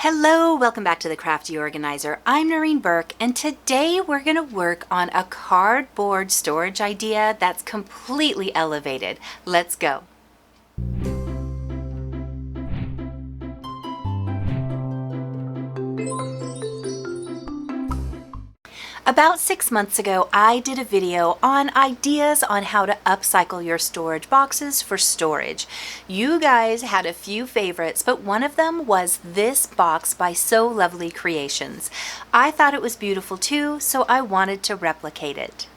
Hello, welcome back to the Crafty Organizer. I'm Noreen Burke, and today we're going to work on a cardboard storage idea that's completely elevated. Let's go. About 6 months ago, I did a video on ideas on how to upcycle your storage boxes for storage. You guys had a few favorites, but one of them was this box by So Lovely Creations. I thought it was beautiful too, so I wanted to replicate it.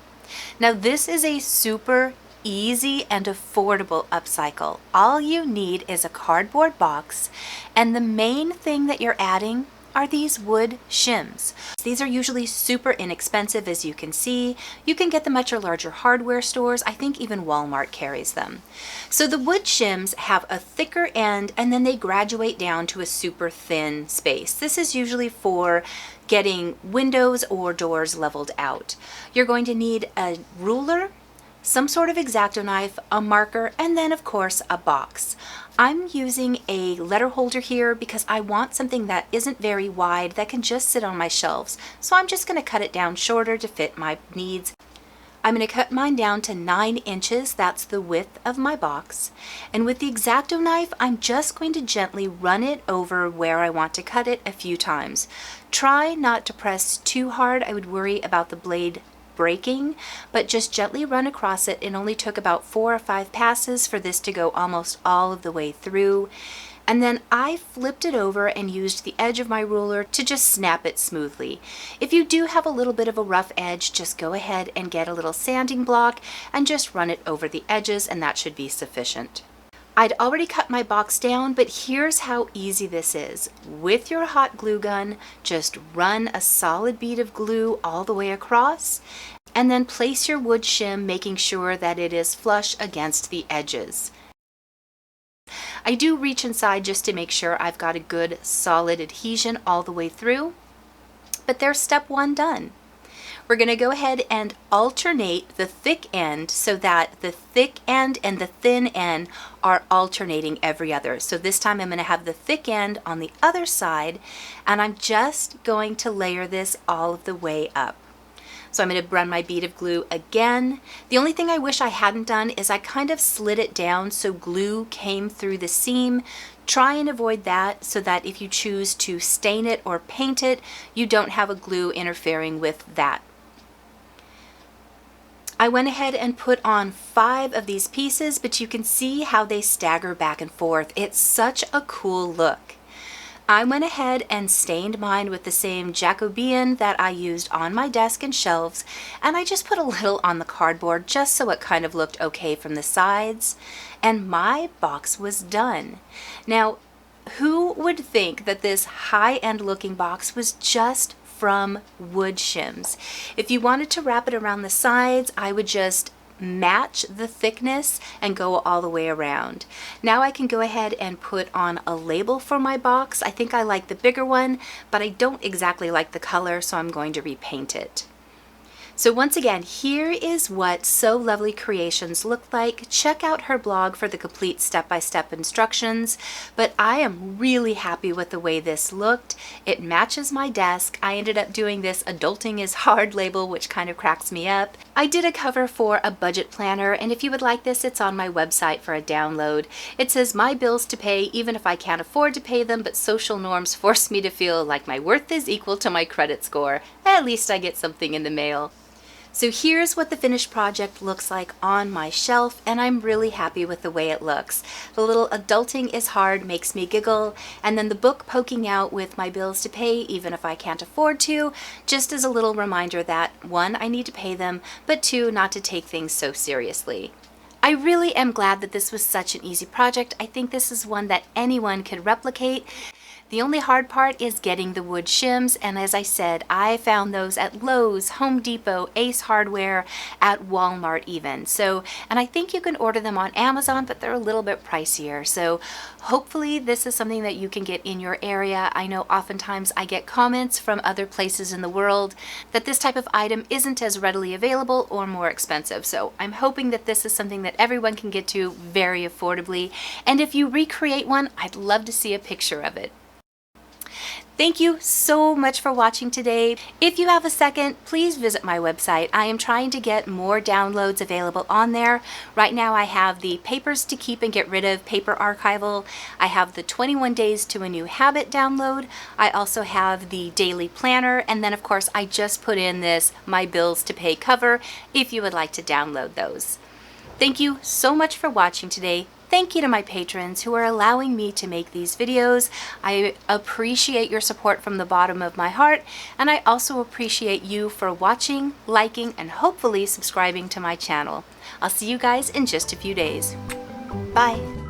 Now this is a super easy and affordable upcycle. All you need is a cardboard box, and the main thing that you're adding are these wood shims. These are usually super inexpensive, as you can see. You can get them at your larger hardware stores. I think even Walmart carries them. So the wood shims have a thicker end and then they graduate down to a super thin space. This is usually for getting windows or doors leveled out. You're going to need a ruler, some sort of X-Acto knife, a marker, and then of course a box. I'm using a letter holder here because I want something that isn't very wide that can just sit on my shelves. So I'm just going to cut it down shorter to fit my needs. I'm going to cut mine down to 9 inches. That's the width of my box. And with the X-Acto knife, I'm just going to gently run it over where I want to cut it a few times. Try not to press too hard. I would worry about the blade breaking, but just gently run across it. It only took about 4 or 5 passes for this to go almost all of the way through. And then I flipped it over and used the edge of my ruler to just snap it smoothly. If you do have a little bit of a rough edge, just go ahead and get a little sanding block and just run it over the edges, and that should be sufficient. I'd already cut my box down, but here's how easy this is. With your hot glue gun, just run a solid bead of glue all the way across, and then place your wood shim, making sure that it is flush against the edges. I do reach inside just to make sure I've got a good solid adhesion all the way through, but there's step 1 done. We're going to go ahead and alternate the thick end so that the thick end and the thin end are alternating every other. So this time I'm going to have the thick end on the other side, and I'm just going to layer this all of the way up. So I'm going to run my bead of glue again. The only thing I wish I hadn't done is I kind of slid it down so glue came through the seam. Try and avoid that so that if you choose to stain it or paint it, you don't have a glue interfering with that. I went ahead and put on 5 of these pieces, but you can see how they stagger back and forth. It's such a cool look. I went ahead and stained mine with the same Jacobean that I used on my desk and shelves, and I just put a little on the cardboard just so it kind of looked okay from the sides, and my box was done. Now, who would think that this high-end looking box was just from wood shims? If you wanted to wrap it around the sides, I would just match the thickness and go all the way around. Now I can go ahead and put on a label for my box. I think I like the bigger one, but I don't exactly like the color, so I'm going to repaint it. So once again, here is what So Lovely Creations look like. Check out her blog for the complete step-by-step instructions, but I am really happy with the way this looked. It matches my desk. I ended up doing this "Adulting is Hard" label, which kind of cracks me up. I did a cover for a budget planner, and if you would like this, it's on my website for a download. It says, "My bills to pay even if I can't afford to pay them, but social norms force me to feel like my worth is equal to my credit score. At least I get something in the mail." So here's what the finished project looks like on my shelf, and I'm really happy with the way it looks. The little "Adulting is Hard" makes me giggle, and then the book poking out with "My bills to pay even if I can't afford to," just as a little reminder that 1, I need to pay them, but 2, not to take things so seriously. I really am glad that this was such an easy project. I think this is one that anyone could replicate. The only hard part is getting the wood shims, and as I said, I found those at Lowe's, Home Depot, Ace Hardware, at Walmart even. So, and I think you can order them on Amazon, but they're a little bit pricier. So hopefully this is something that you can get in your area. I know oftentimes I get comments from other places in the world that this type of item isn't as readily available or more expensive. So I'm hoping that this is something that everyone can get to very affordably. And if you recreate one, I'd love to see a picture of it. Thank you so much for watching today. If you have a second, please visit my website. I am trying to get more downloads available on there. Right now I have the Papers to Keep and Get Rid of paper archival. I have the 21 Days to a New Habit download. I also have the Daily Planner, and then of course I just put in this My Bills to Pay cover if you would like to download those. Thank you so much for watching today. Thank you to my patrons who are allowing me to make these videos. I appreciate your support from the bottom of my heart, and I also appreciate you for watching, liking, and hopefully subscribing to my channel. I'll see you guys in just a few days. Bye.